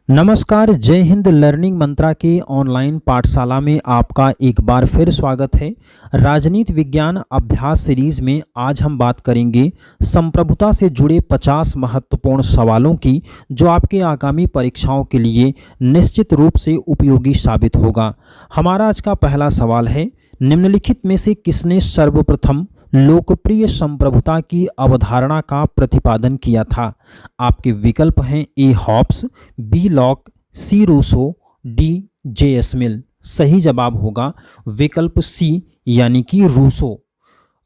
नमस्कार, जय हिंद। लर्निंग मंत्रा की ऑनलाइन पाठशाला में आपका एक बार फिर स्वागत है। राजनीति विज्ञान अभ्यास सीरीज में आज हम बात करेंगे संप्रभुता से जुड़े 50 महत्वपूर्ण सवालों की, जो आपके आगामी परीक्षाओं के लिए निश्चित रूप से उपयोगी साबित होगा। हमारा आज का पहला सवाल है, निम्नलिखित में से किसने सर्वप्रथम लोकप्रिय संप्रभुता की अवधारणा का प्रतिपादन किया था? आपके विकल्प हैं A Hobbes, B Locke, C Rousseau, D J S. Mill. सही जवाब होगा विकल्प सी यानी कि रूसो।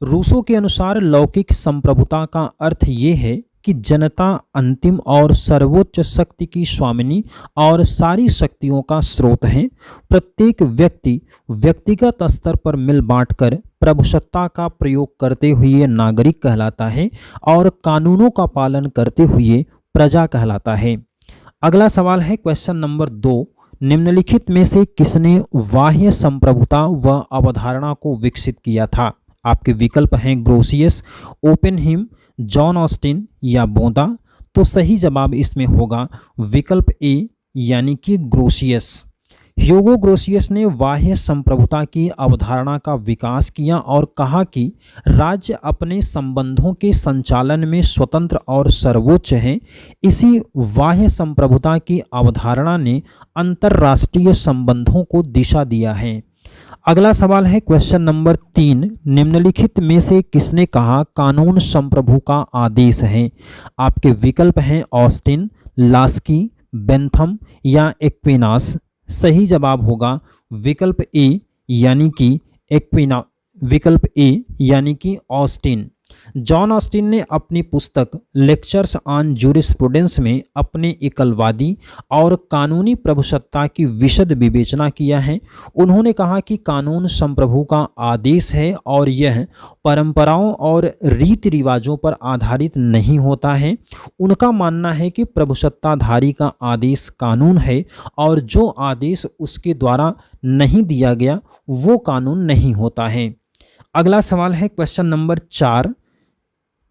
रूसो के अनुसार लौकिक संप्रभुता का अर्थ ये है कि जनता अंतिम और सर्वोच्च शक्ति की स्वामिनी और सारी शक्तियों का स्रोत है। प्रत्येक व्यक्ति व्यक्तिगत स्तर पर मिल बांटकर प्रभुसत्ता का प्रयोग करते हुए नागरिक कहलाता है और कानूनों का पालन करते हुए प्रजा कहलाता है। अगला सवाल है क्वेश्चन नंबर 2, निम्नलिखित में से किसने बाह्य संप्रभुता व अवधारणा को विकसित किया था? आपके विकल्प हैं ग्रोसियस, ओपेनहीम, जॉन ऑस्टिन या बोंदा। तो सही जवाब इसमें होगा विकल्प ए यानी कि ग्रोसियस। ह्यूगो ग्रोसियस ने बाह्य संप्रभुता की अवधारणा का विकास किया और कहा कि राज्य अपने संबंधों के संचालन में स्वतंत्र और सर्वोच्च है। इसी बाह्य संप्रभुता की अवधारणा ने अंतर्राष्ट्रीय संबंधों को दिशा दिया है। अगला सवाल है क्वेश्चन नंबर 3, निम्नलिखित में से किसने कहा कानून संप्रभु का आदेश है? आपके विकल्प हैं ऑस्टिन, लास्की, बेंथम या एक्विनास। सही जवाब होगा विकल्प ए यानी कि ऑस्टिन। जॉन ऑस्टिन ने अपनी पुस्तक लेक्चर्स ऑन जूरिस्प्रूडेंस में अपने एकलवादी और कानूनी प्रभुसत्ता की विशद विवेचना किया है। उन्होंने कहा कि कानून संप्रभु का आदेश है और यह परंपराओं और रीति रिवाजों पर आधारित नहीं होता है। उनका मानना है कि प्रभुसत्ताधारी का आदेश कानून है और जो आदेश उसके द्वारा नहीं दिया गया वो कानून नहीं होता है। अगला सवाल है क्वेश्चन नंबर 4,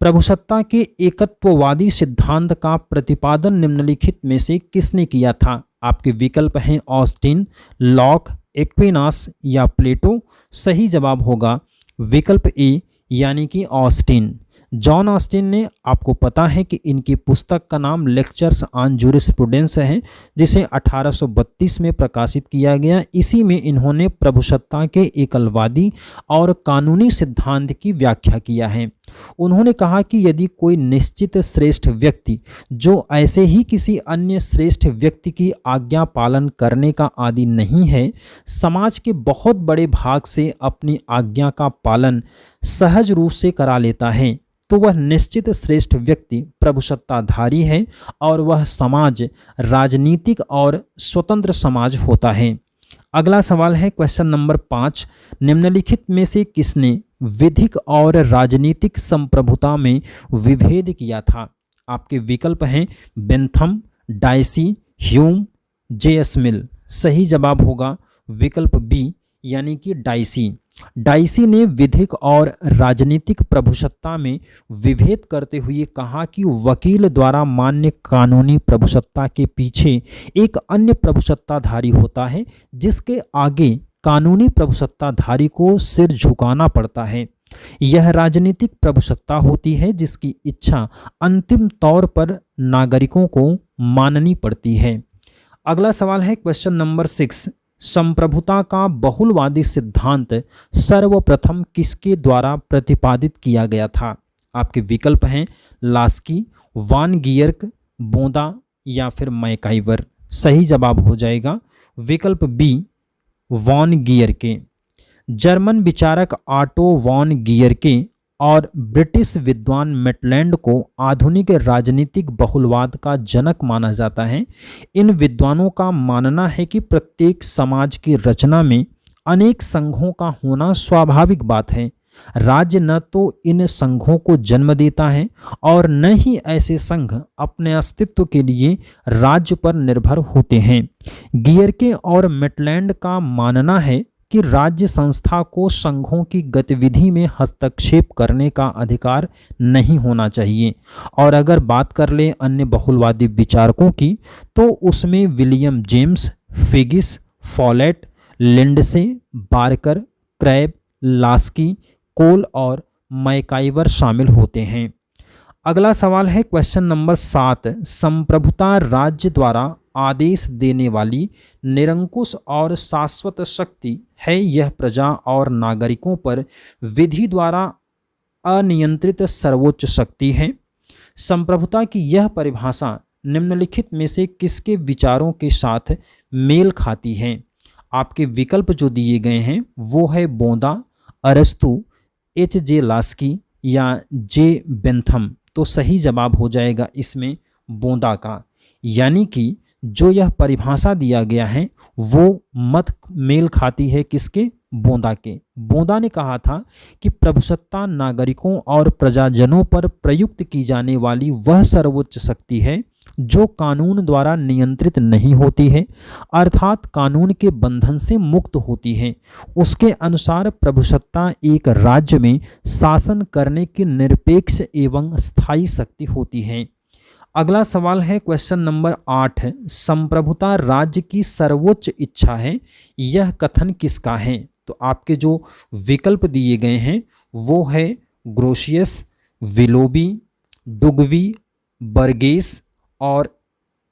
प्रभुसत्ता के एकत्ववादी सिद्धांत का प्रतिपादन निम्नलिखित में से किसने किया था? आपके विकल्प हैं ऑस्टिन, लॉक, एक्विनास या प्लेटो। सही जवाब होगा विकल्प ए यानी कि ऑस्टिन। जॉन ऑस्टिन ने, आपको पता है कि इनकी पुस्तक का नाम लेक्चर्स ऑन जूरिस्प्रूडेंस है, जिसे 1832 में प्रकाशित किया गया। इसी में इन्होंने प्रभुसत्ता के एकलवादी और कानूनी सिद्धांत की व्याख्या किया है। उन्होंने कहा कि यदि कोई निश्चित श्रेष्ठ व्यक्ति जो ऐसे ही किसी अन्य श्रेष्ठ व्यक्ति की आज्ञा पालन करने का आदी नहीं है, समाज के बहुत बड़े भाग से अपनी आज्ञा का पालन सहज रूप से करा लेता है, तो वह निश्चित श्रेष्ठ व्यक्ति प्रभुसत्ताधारी है और वह समाज राजनीतिक और स्वतंत्र समाज होता है। अगला सवाल है क्वेश्चन नंबर 5, निम्नलिखित में से किसने विधिक और राजनीतिक संप्रभुता में विभेद किया था? आपके विकल्प हैं Bentham, Dicey, Hume, JS. Mill. सही जवाब होगा विकल्प बी यानी कि डायसी। डायसी ने विधिक और राजनीतिक प्रभुसत्ता में विभेद करते हुए कहा कि वकील द्वारा मान्य कानूनी प्रभुसत्ता के पीछे एक अन्य प्रभुसत्ताधारी होता है, जिसके आगे कानूनी प्रभुसत्ताधारी को सिर झुकाना पड़ता है। यह राजनीतिक प्रभुसत्ता होती है जिसकी इच्छा अंतिम तौर पर नागरिकों को माननी पड़ती है। अगला सवाल है क्वेश्चन नंबर 6, संप्रभुता का बहुलवादी सिद्धांत सर्वप्रथम किसके द्वारा प्रतिपादित किया गया था? आपके विकल्प हैं लास्की, वान गियर्क, बोंदा या फिर मैकाइवर। सही जवाब हो जाएगा विकल्प बी वॉन गियर्के। जर्मन विचारक ऑटो वॉन गियर्के और ब्रिटिश विद्वान मेटलैंड को आधुनिक राजनीतिक बहुलवाद का जनक माना जाता है। इन विद्वानों का मानना है कि प्रत्येक समाज की रचना में अनेक संघों का होना स्वाभाविक बात है। राज्य न तो इन संघों को जन्म देता है और न ही ऐसे संघ अपने अस्तित्व के लिए राज्य पर निर्भर होते हैं। गियर्के और मेटलैंड का मानना है कि राज्य संस्था को संघों की गतिविधि में हस्तक्षेप करने का अधिकार नहीं होना चाहिए। और अगर बात कर लें अन्य बहुलवादी विचारकों की, तो उसमें William James, Figgis, Follett, Lindsay, Barker, Krabbe, Laski, Cole और मैकाइवर शामिल होते हैं। अगला सवाल है क्वेश्चन नंबर 7, संप्रभुता राज्य द्वारा आदेश देने वाली निरंकुश और शाश्वत शक्ति है। यह प्रजा और नागरिकों पर विधि द्वारा अनियंत्रित सर्वोच्च शक्ति है। संप्रभुता की यह परिभाषा निम्नलिखित में से किसके विचारों के साथ मेल खाती है? आपके विकल्प जो दिए गए हैं वो है बोंदा, अरस्तु, एच.जे. लास्की या जे. बेंथम। तो सही जवाब हो जाएगा इसमें बोंदा का। यानी कि जो यह परिभाषा दिया गया है वो मत मेल खाती है किसके? बोंदा के। बोंदा ने कहा था कि प्रभुसत्ता नागरिकों और प्रजाजनों पर प्रयुक्त की जाने वाली वह सर्वोच्च शक्ति है जो कानून द्वारा नियंत्रित नहीं होती है, अर्थात कानून के बंधन से मुक्त होती है। उसके अनुसार प्रभुसत्ता एक राज्य में शासन करने की निरपेक्ष एवं स्थायी शक्ति होती है। अगला सवाल है क्वेश्चन नंबर 8, संप्रभुता राज्य की सर्वोच्च इच्छा है। यह कथन किसका है? तो आपके जो विकल्प दिए गए हैं वो है ग्रोशियस, विलोबी, डुगवी, बर्गेस, और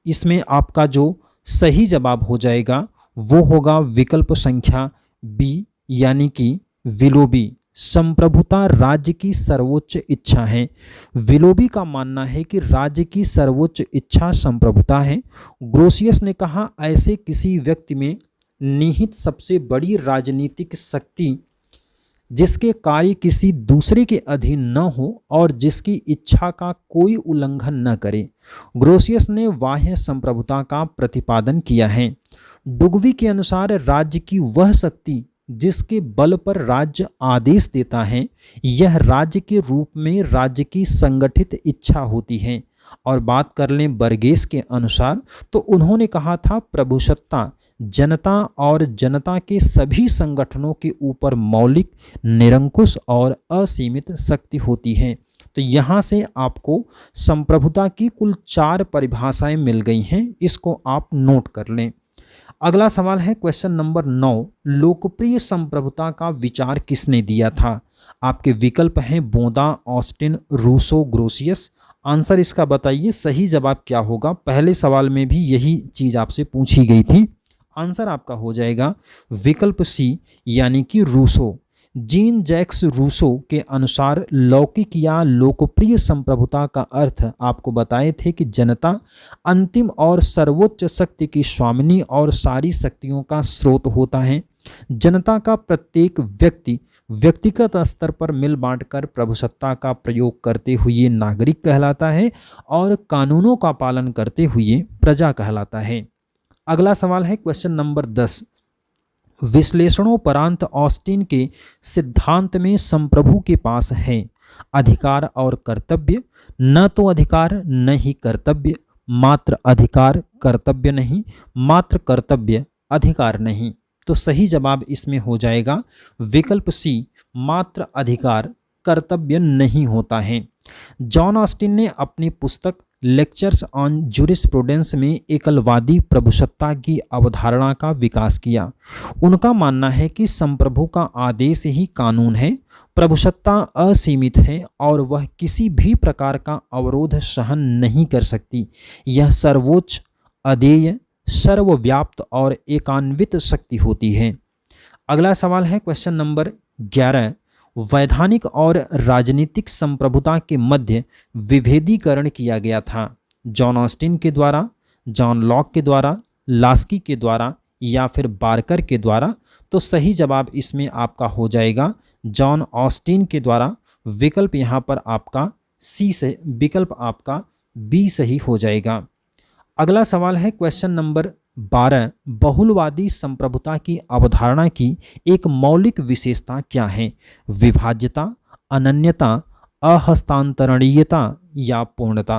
इसमें आपका जो सही जवाब हो जाएगा वो होगा विकल्प संख्या बी, यानी कि विलोबी। संप्रभुता राज्य की सर्वोच्च इच्छा है। विलोबी का मानना है कि राज्य की सर्वोच्च इच्छा संप्रभुता है। ग्रोशियस ने कहा ऐसे किसी व्यक्ति में निहित सबसे बड़ी राजनीतिक शक्ति जिसके कार्य किसी दूसरे के अधीन न हो और जिसकी इच्छा का कोई उल्लंघन न करे। ग्रोशियस ने बाह्य संप्रभुता का प्रतिपादन किया है। डुगवी के अनुसार राज्य की वह शक्ति जिसके बल पर राज्य आदेश देता है, यह राज्य के रूप में राज्य की संगठित इच्छा होती है। और बात कर लें बर्गेस के अनुसार, तो उन्होंने कहा था प्रभुसत्ता जनता और जनता के सभी संगठनों के ऊपर मौलिक, निरंकुश और असीमित शक्ति होती है। तो यहाँ से आपको संप्रभुता की कुल 4 परिभाषाएं मिल गई हैं, इसको आप नोट कर लें। अगला सवाल है क्वेश्चन नंबर 9, लोकप्रिय संप्रभुता का विचार किसने दिया था? आपके विकल्प हैं बोंदा, ऑस्टिन, रूसो, ग्रोशियस। आंसर इसका बताइए, सही जवाब क्या होगा? पहले सवाल में भी यही चीज़ आपसे पूछी गई थी। आंसर आपका हो जाएगा विकल्प सी, यानी कि रूसो। जीन जैक्स रूसो के अनुसार लौकिक या लोकप्रिय संप्रभुता का अर्थ आपको बताए थे कि जनता अंतिम और सर्वोच्च शक्ति की स्वामिनी और सारी शक्तियों का स्रोत होता है। जनता का प्रत्येक व्यक्ति व्यक्तिगत स्तर पर मिल बांटकर प्रभुसत्ता का प्रयोग करते हुए नागरिक कहलाता है और कानूनों का पालन करते हुए प्रजा कहलाता है। अगला सवाल है क्वेश्चन नंबर 10, विश्लेषणोपरांत ऑस्टिन के सिद्धांत में संप्रभु के पास है अधिकार और कर्तव्य, न तो अधिकार न ही कर्तव्य, मात्र अधिकार कर्तव्य नहीं, मात्र कर्तव्य अधिकार नहीं। तो सही जवाब इसमें हो जाएगा विकल्प सी, मात्र अधिकार कर्तव्य नहीं होता है। जॉन ऑस्टिन ने अपनी पुस्तक लेक्चर्स ऑन जूरिस्प्रूडेंस में एकलवादी प्रभुसत्ता की अवधारणा का विकास किया। उनका मानना है कि संप्रभु का आदेश ही कानून है, प्रभुसत्ता असीमित है और वह किसी भी प्रकार का अवरोध सहन नहीं कर सकती। यह सर्वोच्च, अदेय, सर्वव्याप्त और एकान्वित शक्ति होती है। अगला सवाल है क्वेश्चन नंबर 11, वैधानिक और राजनीतिक संप्रभुता के मध्य विभेदीकरण किया गया था जॉन ऑस्टिन के द्वारा, जॉन लॉक के द्वारा, लास्की के द्वारा या फिर बार्कर के द्वारा। तो सही जवाब इसमें आपका हो जाएगा जॉन ऑस्टिन के द्वारा। विकल्प यहाँ पर आपका सी से, विकल्प आपका बी सही हो जाएगा। अगला सवाल है क्वेश्चन नंबर 12, बहुलवादी संप्रभुता की अवधारणा की एक मौलिक विशेषता क्या है? विभाज्यता, अनन्यता, अहस्तांतरणीयता या पूर्णता।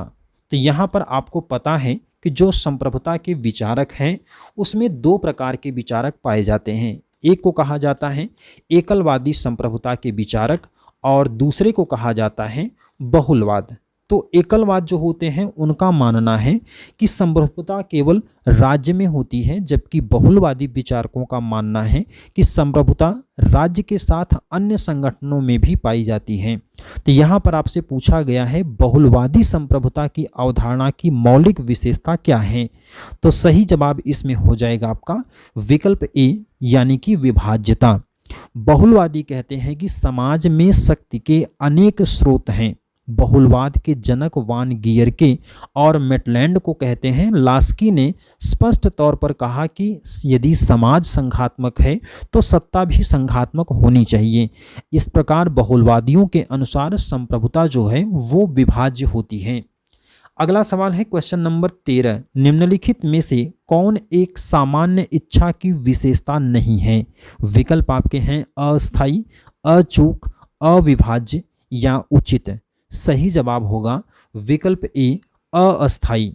तो यहाँ पर आपको पता है कि जो संप्रभुता के विचारक हैं उसमें 2 प्रकार के विचारक पाए जाते हैं। एक को कहा जाता है एकलवादी संप्रभुता के विचारक और दूसरे को कहा जाता है बहुलवाद। तो एकलवाद जो होते हैं उनका मानना है कि संप्रभुता केवल राज्य में होती है, जबकि बहुलवादी विचारकों का मानना है कि संप्रभुता राज्य के साथ अन्य संगठनों में भी पाई जाती है। तो यहाँ पर आपसे पूछा गया है बहुलवादी संप्रभुता की अवधारणा की मौलिक विशेषता क्या है। तो सही जवाब इसमें हो जाएगा आपका विकल्प ए यानी कि विभाज्यता। बहुलवादी कहते हैं कि समाज में शक्ति के अनेक स्रोत हैं। बहुलवाद के जनक वान गियरके और मेटलैंड को कहते हैं। लास्की ने स्पष्ट तौर पर कहा कि यदि समाज संघात्मक है तो सत्ता भी संघात्मक होनी चाहिए। इस प्रकार बहुलवादियों के अनुसार संप्रभुता जो है वो विभाज्य होती है। अगला सवाल है क्वेश्चन नंबर 13, निम्नलिखित में से कौन एक सामान्य इच्छा की विशेषता नहीं है। विकल्प आपके हैं अस्थायी, अचूक, अविभाज्य या उचित। सही जवाब होगा विकल्प ए अस्थायी।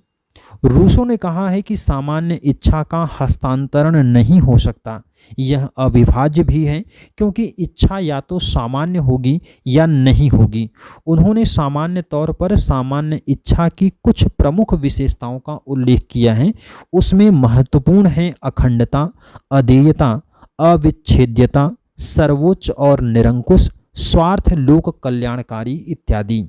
रूसो ने कहा है कि सामान्य इच्छा का हस्तांतरण नहीं हो सकता। यह अविभाज्य भी है क्योंकि इच्छा या तो सामान्य होगी या नहीं होगी। उन्होंने सामान्य तौर पर सामान्य इच्छा की कुछ प्रमुख विशेषताओं का उल्लेख किया है। उसमें महत्वपूर्ण है अखंडता, अदेयता, अविच्छेद्यता, सर्वोच्च और निरंकुश, स्वार्थ, लोक कल्याणकारी इत्यादि।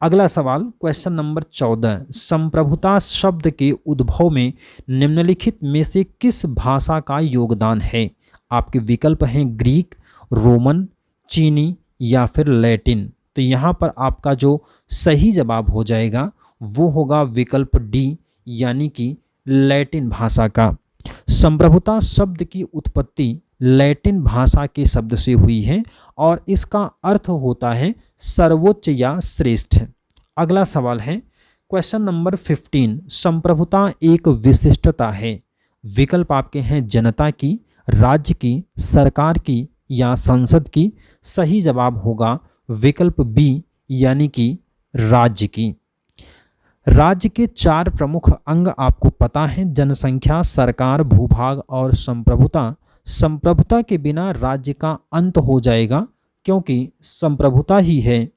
अगला सवाल क्वेश्चन नंबर 14, संप्रभुता शब्द के उद्भव में निम्नलिखित में से किस भाषा का योगदान है। आपके विकल्प हैं ग्रीक, रोमन, चीनी या फिर लैटिन। तो यहाँ पर आपका जो सही जवाब हो जाएगा वो होगा विकल्प डी यानी कि लैटिन भाषा का। संप्रभुता शब्द की उत्पत्ति लैटिन भाषा के शब्द से हुई है और इसका अर्थ होता है सर्वोच्च या श्रेष्ठ। अगला सवाल है क्वेश्चन नंबर 15, संप्रभुता एक विशिष्टता है। विकल्प आपके हैं जनता की, राज्य की, सरकार की या संसद की। सही जवाब होगा विकल्प बी यानी कि राज्य की। राज्य के 4 प्रमुख अंग आपको पता है, जनसंख्या, सरकार, भूभाग और संप्रभुता। संप्रभुता के बिना राज्य का अंत हो जाएगा क्योंकि संप्रभुता ही है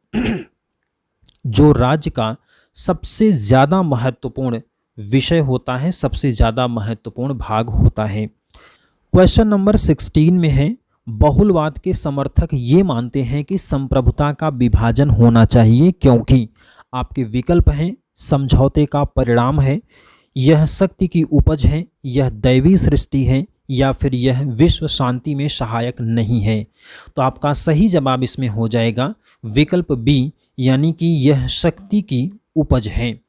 जो राज्य का सबसे ज़्यादा महत्वपूर्ण विषय होता है, सबसे ज़्यादा महत्वपूर्ण भाग होता है। क्वेश्चन नंबर 16 में है बहुलवाद के समर्थक ये मानते हैं कि संप्रभुता का विभाजन होना चाहिए क्योंकि आपके विकल्प हैं समझौते का परिणाम है, यह शक्ति की उपज है, यह दैवी सृष्टि है या फिर यह विश्व शांति में सहायक नहीं है। तो आपका सही जवाब इसमें हो जाएगा विकल्प बी यानी कि यह शक्ति की उपज है।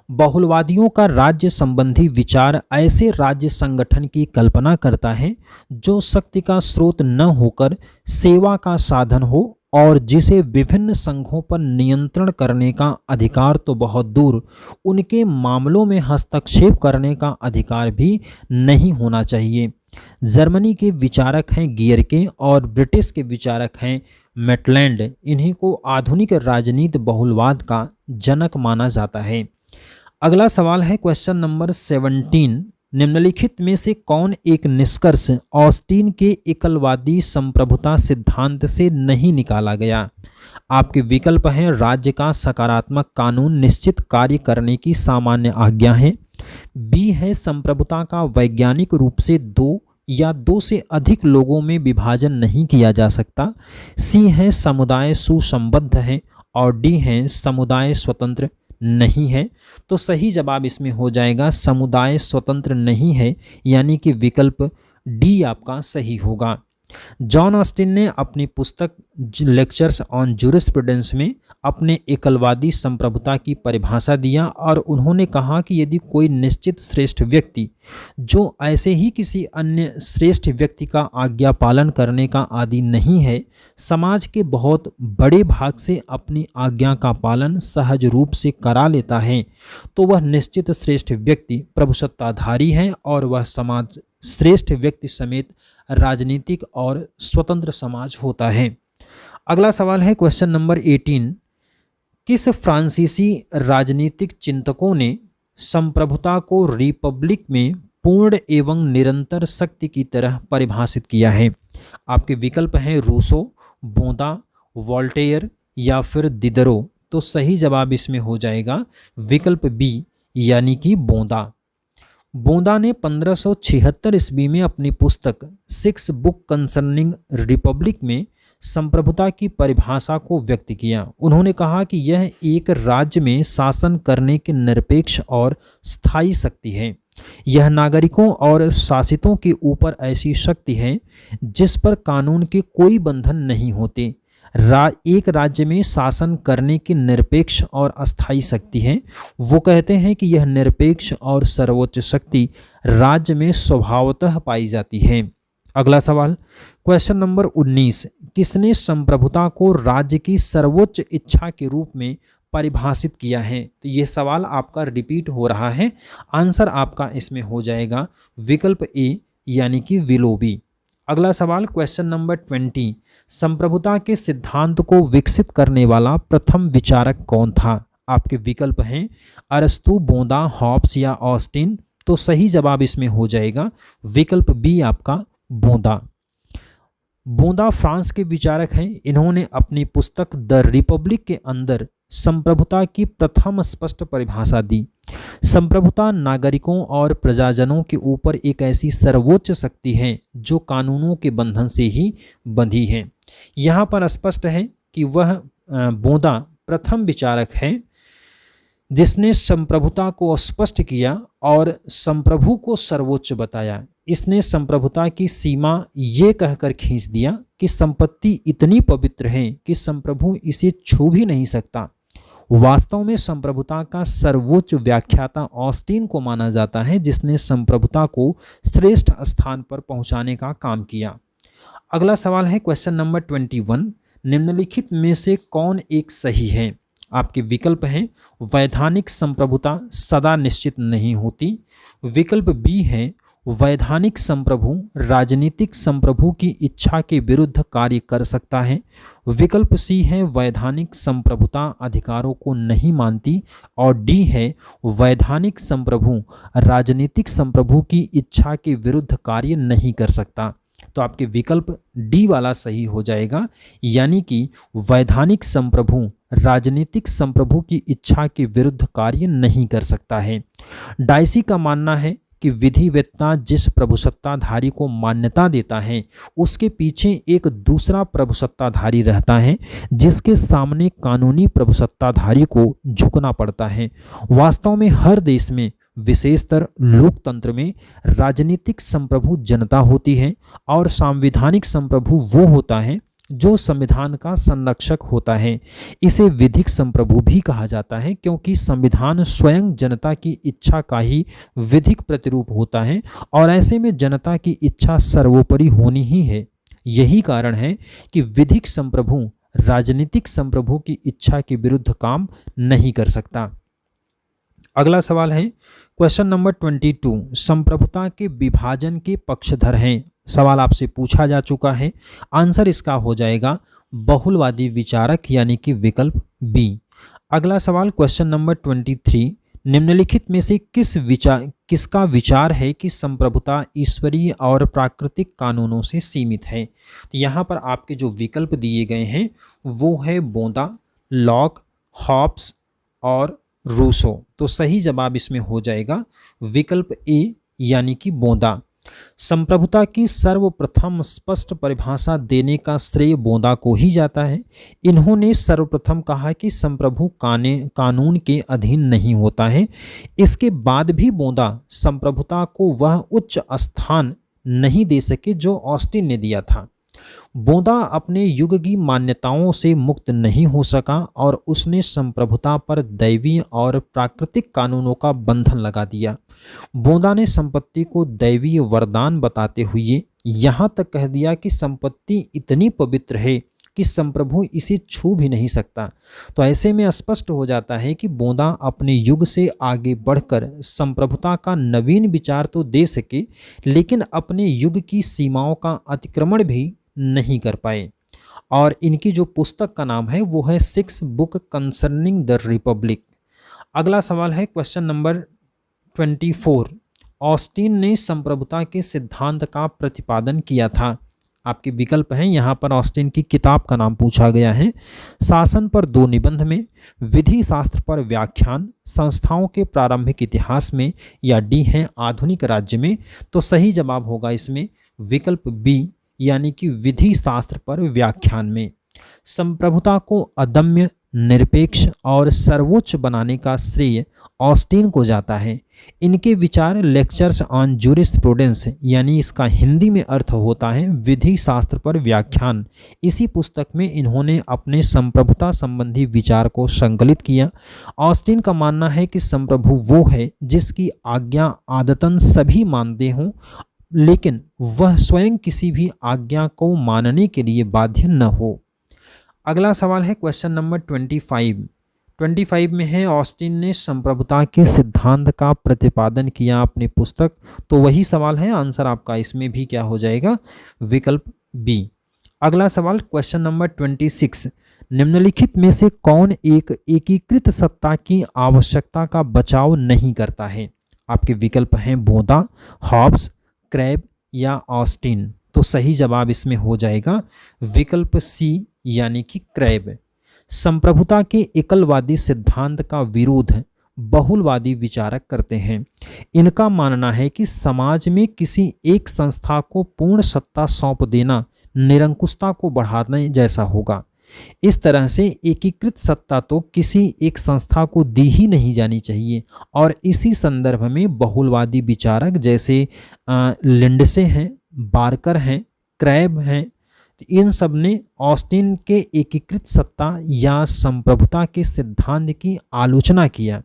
बहुलवादियों का राज्य संबंधी विचार ऐसे राज्य संगठन की कल्पना करता है जो शक्ति का स्रोत न होकर सेवा का साधन हो और जिसे विभिन्न संघों पर नियंत्रण करने का अधिकार तो बहुत दूर, उनके मामलों में हस्तक्षेप करने का अधिकार भी नहीं होना चाहिए। जर्मनी के विचारक हैं गियरके और ब्रिटिश के विचारक हैं मेटलैंड। इन्हीं को आधुनिक राजनीति बहुलवाद का जनक माना जाता है। अगला सवाल है क्वेश्चन नंबर 17, निम्नलिखित में से कौन एक निष्कर्ष ऑस्टिन के एकलवादी संप्रभुता सिद्धांत से नहीं निकाला गया। आपके विकल्प हैं राज्य का सकारात्मक कानून निश्चित कार्य करने की सामान्य आज्ञा है, बी है संप्रभुता का वैज्ञानिक रूप से 2 या 2 से अधिक लोगों में विभाजन नहीं किया जा सकता, सी है समुदाय सुसंबद्ध है और डी है समुदाय स्वतंत्र नहीं है। तो सही जवाब इसमें हो जाएगा समुदाय स्वतंत्र नहीं है यानी कि विकल्प डी आपका सही होगा। जॉन ऑस्टिन ने अपनी पुस्तक लेक्चर्स ऑन जूरिस्प्रूडेंस में अपने एकलवादी संप्रभुता की परिभाषा दिया और उन्होंने कहा कि यदि कोई निश्चित श्रेष्ठ व्यक्ति जो ऐसे ही किसी अन्य श्रेष्ठ व्यक्ति का आज्ञा पालन करने का आदी नहीं है, समाज के बहुत बड़े भाग से अपनी आज्ञा का पालन सहज रूप से करा लेता है, तो वह निश्चित श्रेष्ठ व्यक्ति प्रभुसत्ताधारी है और वह समाज श्रेष्ठ व्यक्ति समेत राजनीतिक और स्वतंत्र समाज होता है। अगला सवाल है क्वेश्चन नंबर 18, किस फ्रांसीसी राजनीतिक चिंतकों ने संप्रभुता को रिपब्लिक में पूर्ण एवं निरंतर शक्ति की तरह परिभाषित किया है। आपके विकल्प हैं रूसो, बोंदा, वोल्टेयर या फिर दिदरो। तो सही जवाब इसमें हो जाएगा विकल्प बी यानी कि बोंदा। बोंदा ने 1576 ईस्वी में अपनी पुस्तक सिक्स बुक कंसर्निंग रिपब्लिक में संप्रभुता की परिभाषा को व्यक्त किया। उन्होंने कहा कि यह एक राज्य में शासन करने की निरपेक्ष और स्थायी शक्ति है। यह नागरिकों और शासितों के ऊपर ऐसी शक्ति है जिस पर कानून के कोई बंधन नहीं होते। एक राज्य में शासन करने की निरपेक्ष और अस्थायी शक्ति है। वो कहते हैं कि यह निरपेक्ष और सर्वोच्च शक्ति राज्य में स्वभावतः पाई जाती है। अगला सवाल, क्वेश्चन नंबर 19, किसने संप्रभुता को राज्य की सर्वोच्च इच्छा के रूप में परिभाषित किया है? तो ये सवाल आपका रिपीट हो रहा है। आंसर आपका इसमें हो जाएगा विकल्प ए यानी कि विलोबी। अगला सवाल, क्वेश्चन नंबर 20, संप्रभुता के सिद्धांत को विकसित करने वाला प्रथम विचारक कौन था? आपके विकल्प हैं अरस्तु, बोंदा, हॉब्स या ऑस्टिन। तो सही जवाब इसमें हो जाएगा विकल्प बी आपका बोंदा। बोंदा फ्रांस के विचारक हैं। इन्होंने अपनी पुस्तक द रिपब्लिक के अंदर संप्रभुता की प्रथम स्पष्ट परिभाषा दी। संप्रभुता नागरिकों और प्रजाजनों के ऊपर एक ऐसी सर्वोच्च शक्ति है जो कानूनों के बंधन से ही बंधी है। यहाँ पर स्पष्ट है कि वह बोंदा प्रथम विचारक है जिसने संप्रभुता को स्पष्ट किया और संप्रभु को सर्वोच्च बताया। इसने संप्रभुता की सीमा ये कहकर खींच दिया कि संपत्ति इतनी पवित्र है कि संप्रभु इसे छू भी नहीं सकता। वास्तव में संप्रभुता का सर्वोच्च व्याख्याता ऑस्टिन को माना जाता है, जिसने संप्रभुता को श्रेष्ठ स्थान पर पहुंचाने का काम किया। अगला सवाल है क्वेश्चन नंबर 21, निम्नलिखित में से कौन एक सही है? आपके विकल्प हैं वैधानिक संप्रभुता सदा निश्चित नहीं होती। विकल्प बी है वैधानिक संप्रभु राजनीतिक संप्रभु की इच्छा के विरुद्ध कार्य कर सकता है। विकल्प सी है वैधानिक संप्रभुता अधिकारों को नहीं मानती। और डी है वैधानिक संप्रभु राजनीतिक संप्रभु की इच्छा के विरुद्ध कार्य नहीं कर सकता। तो आपके विकल्प डी वाला सही हो जाएगा, यानी कि वैधानिक संप्रभु राजनीतिक संप्रभु की इच्छा के विरुद्ध कार्य नहीं कर सकता है। डाइसी का मानना है कि विधिवेत्ता जिस प्रभुसत्ताधारी को मान्यता देता है उसके पीछे एक दूसरा प्रभुसत्ताधारी रहता है जिसके सामने कानूनी प्रभुसत्ताधारी को झुकना पड़ता है। वास्तव में हर देश में विशेषतर लोकतंत्र में राजनीतिक संप्रभु जनता होती है और संवैधानिक संप्रभु वो होता है जो संविधान का संरक्षक होता है। इसे विधिक संप्रभु भी कहा जाता है क्योंकि संविधान स्वयं जनता की इच्छा का ही विधिक प्रतिरूप होता है और ऐसे में जनता की इच्छा सर्वोपरि होनी ही है। यही कारण है कि विधिक संप्रभु राजनीतिक संप्रभु की इच्छा के विरुद्ध काम नहीं कर सकता। अगला सवाल है क्वेश्चन नंबर 22, संप्रभुता के विभाजन के पक्षधर हैं। सवाल आपसे पूछा जा चुका है। आंसर इसका हो जाएगा बहुलवादी विचारक यानी कि विकल्प बी। अगला सवाल क्वेश्चन नंबर 23, निम्नलिखित में से किसका विचार है कि संप्रभुता ईश्वरीय और प्राकृतिक कानूनों से सीमित है? तो यहाँ पर आपके जो विकल्प दिए गए हैं वो है बोंदा, लॉक, हॉब्स और रूसो। तो सही जवाब इसमें हो जाएगा विकल्प ए यानी कि बोंदा। संप्रभुता की सर्वप्रथम स्पष्ट परिभाषा देने का श्रेय बोंदा को ही जाता है। इन्होंने सर्वप्रथम कहा कि संप्रभु कानून के अधीन नहीं होता है। इसके बाद भी बोंदा संप्रभुता को वह उच्च स्थान नहीं दे सके जो ऑस्टिन ने दिया था। बोंदा अपने युग की मान्यताओं से मुक्त नहीं हो सका और उसने संप्रभुता पर दैवीय और प्राकृतिक कानूनों का बंधन लगा दिया। बोंदा ने संपत्ति को दैवीय वरदान बताते हुए यहाँ तक कह दिया कि संपत्ति इतनी पवित्र है कि संप्रभु इसे छू भी नहीं सकता। तो ऐसे में स्पष्ट हो जाता है कि बोंदा अपने युग से आगे बढ़कर संप्रभुता का नवीन विचार तो दे सके, लेकिन अपने युग की सीमाओं का अतिक्रमण भी नहीं कर पाए। और इनकी जो पुस्तक का नाम है वो है six book concerning the Republic. अगला सवाल है क्वेश्चन नंबर 24, ऑस्टिन ने संप्रभुता के सिद्धांत का प्रतिपादन किया था? आपके विकल्प हैं यहाँ पर, ऑस्टिन की किताब का नाम पूछा गया है, शासन पर 2 निबंध में, विधि शास्त्र पर व्याख्यान, संस्थाओं के प्रारंभिक इतिहास में, या डी है आधुनिक राज्य में। तो सही जवाब होगा इसमें विकल्प बी, यानी कि विधि शास्त्र पर व्याख्यान में। संप्रभुता को अदम्य, निरपेक्ष और सर्वोच्च बनाने का श्रेय ऑस्टिन को जाता है। इनके विचार लेक्चर्स ऑन जूरिस्प्रूडेंस, यानी इसका हिंदी में अर्थ होता है विधि शास्त्र पर व्याख्यान, इसी पुस्तक में इन्होंने अपने संप्रभुता संबंधी विचार को संकलित किया। ऑस्टिन का मानना है कि संप्रभु वो है जिसकी आज्ञा आदतन सभी मानते हों, लेकिन वह स्वयं किसी भी आज्ञा को मानने के लिए बाध्य न हो। अगला सवाल है क्वेश्चन नंबर 25 में है, ऑस्टिन ने संप्रभुता के सिद्धांत का प्रतिपादन किया अपनी पुस्तक। तो वही सवाल है, आंसर आपका इसमें भी क्या हो जाएगा, विकल्प बी। अगला सवाल क्वेश्चन नंबर 26, निम्नलिखित में से कौन एक एकीकृत सत्ता की आवश्यकता का बचाव नहीं करता है? आपके विकल्प हैं बोदा, हॉब्स, क्रैब या ऑस्टिन। तो सही जवाब इसमें हो जाएगा विकल्प सी, यानी कि क्रैब। संप्रभुता के एकलवादी सिद्धांत का विरोध बहुलवादी विचारक करते हैं। इनका मानना है कि समाज में किसी एक संस्था को पूर्ण सत्ता सौंप देना निरंकुशता को बढ़ाने जैसा होगा। इस तरह से एकीकृत सत्ता तो किसी एक संस्था को दी ही नहीं जानी चाहिए। और इसी संदर्भ में बहुलवादी विचारक जैसे लिंडसे हैं, बार्कर हैं, क्रैब हैं, इन सब ने ऑस्टिन के एकीकृत सत्ता या संप्रभुता के सिद्धांत की आलोचना किया।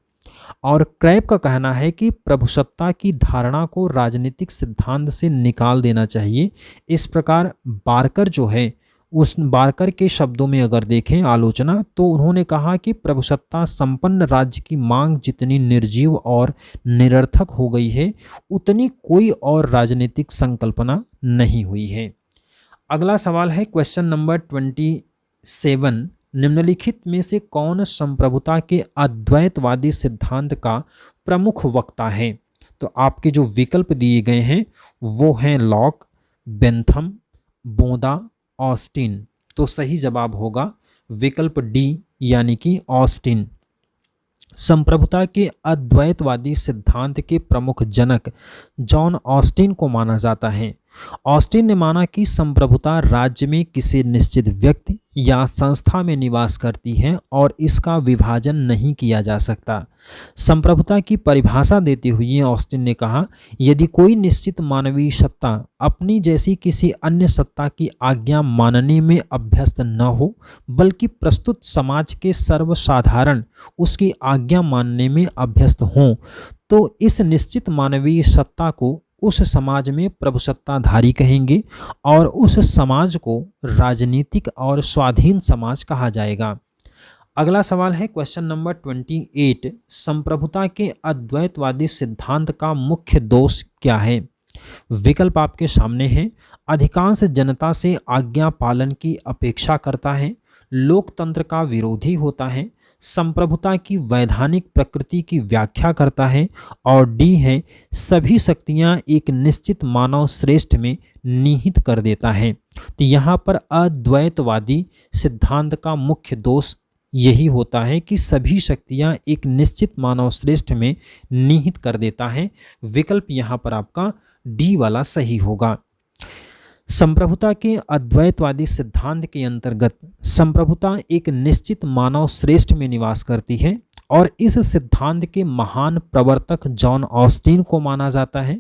और क्रैब का कहना है कि प्रभुसत्ता की धारणा को राजनीतिक सिद्धांत से निकाल देना चाहिए। इस प्रकार बार्कर जो है, उस बार्कर के शब्दों में अगर देखें आलोचना, तो उन्होंने कहा कि प्रभुसत्ता संपन्न राज्य की मांग जितनी निर्जीव और निरर्थक हो गई है, उतनी कोई और राजनीतिक संकल्पना नहीं हुई है। अगला सवाल है क्वेश्चन नंबर 27, निम्नलिखित में से कौन संप्रभुता के अद्वैतवादी सिद्धांत का प्रमुख वक्ता है? तो आपके जो विकल्प दिए गए हैं वो हैं लॉक, बेंथम, बोदा, ऑस्टिन। तो सही जवाब होगा विकल्प डी, यानी कि ऑस्टिन। संप्रभुता के अद्वैतवादी सिद्धांत के प्रमुख जनक जॉन ऑस्टिन को माना जाता है। ऑस्टिन ने माना कि संप्रभुता राज्य में किसी निश्चित व्यक्ति या संस्था में निवास करती है और इसका विभाजन नहीं किया जा सकता। संप्रभुता की परिभाषा देते हुए ऑस्टिन ने कहा, यदि कोई निश्चित मानवीय सत्ता अपनी जैसी किसी अन्य सत्ता की आज्ञा मानने में अभ्यस्त न हो, बल्कि प्रस्तुत समाज के सर्वसाधारण उसकी आज्ञा मानने में अभ्यस्त हों, तो इस निश्चित मानवीय सत्ता को उस समाज में प्रभुसत्ताधारी कहेंगे और उस समाज को राजनीतिक और स्वाधीन समाज कहा जाएगा। अगला सवाल है क्वेश्चन नंबर 28, संप्रभुता के अद्वैतवादी सिद्धांत का मुख्य दोष क्या है? विकल्प आपके सामने हैं। अधिकांश जनता से आज्ञा पालन की अपेक्षा करता है, लोकतंत्र का विरोधी होता है, संप्रभुता की वैधानिक प्रकृति की व्याख्या करता है, और डी है सभी शक्तियां एक निश्चित मानव श्रेष्ठ में निहित कर देता है। तो यहाँ पर अद्वैतवादी सिद्धांत का मुख्य दोष यही होता है कि सभी शक्तियां एक निश्चित मानव श्रेष्ठ में निहित कर देता है। विकल्प यहाँ पर आपका डी वाला सही होगा। संप्रभुता के अद्वैतवादी सिद्धांत के अंतर्गत संप्रभुता एक निश्चित मानव श्रेष्ठ में निवास करती है और इस सिद्धांत के महान प्रवर्तक जॉन ऑस्टिन को माना जाता है।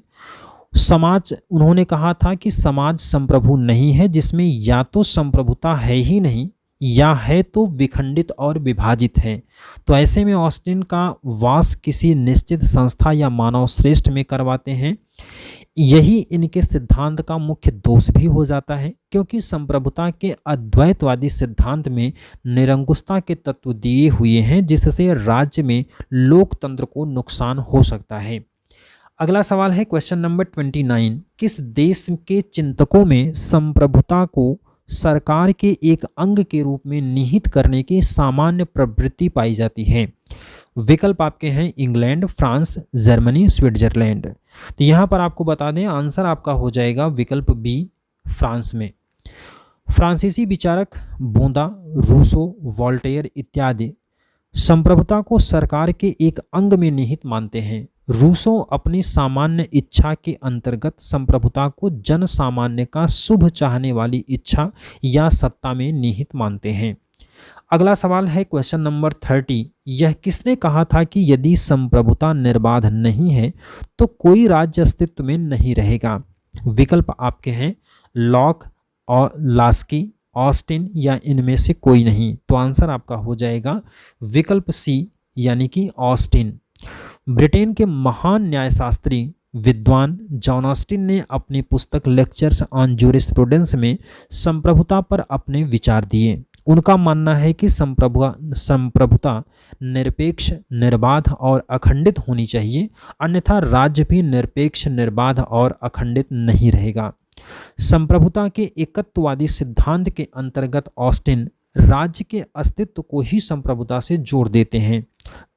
समाज, उन्होंने कहा था कि समाज संप्रभु नहीं है जिसमें या तो संप्रभुता है ही नहीं या है तो विखंडित और विभाजित है। तो ऐसे में ऑस्टिन का वास किसी निश्चित संस्था या मानव श्रेष्ठ में करवाते हैं। यही इनके सिद्धांत का मुख्य दोष भी हो जाता है, क्योंकि संप्रभुता के अद्वैतवादी सिद्धांत में निरंकुशता के तत्व दिए हुए हैं, जिससे राज्य में लोकतंत्र को नुकसान हो सकता है। अगला सवाल है क्वेश्चन नंबर 29, किस देश के चिंतकों में संप्रभुता को सरकार के एक अंग के रूप में निहित करने की सामान्य प्रवृत्ति पाई जाती है? विकल्प आपके हैं इंग्लैंड, फ्रांस, जर्मनी, स्विट्जरलैंड। तो यहाँ पर आपको बता दें आंसर आपका हो जाएगा विकल्प बी, फ्रांस में। फ्रांसीसी विचारक बोंदा, रूसो, वॉल्टेयर इत्यादि संप्रभुता को सरकार के एक अंग में निहित मानते हैं। रूसो अपनी सामान्य इच्छा के अंतर्गत संप्रभुता को जन सामान्य का शुभ चाहने वाली इच्छा या सत्ता में निहित मानते हैं। अगला सवाल है क्वेश्चन नंबर 30। यह किसने कहा था कि यदि संप्रभुता निर्बाध नहीं है तो कोई राज्य अस्तित्व में नहीं रहेगा? विकल्प आपके हैं लॉक और लास्की, ऑस्टिन या इनमें से कोई नहीं। तो आंसर आपका हो जाएगा विकल्प सी यानी कि ऑस्टिन। ब्रिटेन के महान न्यायशास्त्री विद्वान जॉन ऑस्टिन ने अपनी पुस्तक लेक्चर्स ऑन जूरिस्प्रूडेंस में संप्रभुता पर अपने विचार दिए। उनका मानना है कि संप्रभुता निरपेक्ष, निर्बाध और अखंडित होनी चाहिए, अन्यथा राज्य भी निरपेक्ष, निर्बाध और अखंडित नहीं रहेगा। संप्रभुता के एकत्ववादी सिद्धांत के अंतर्गत ऑस्टिन राज्य के अस्तित्व को ही संप्रभुता से जोड़ देते हैं।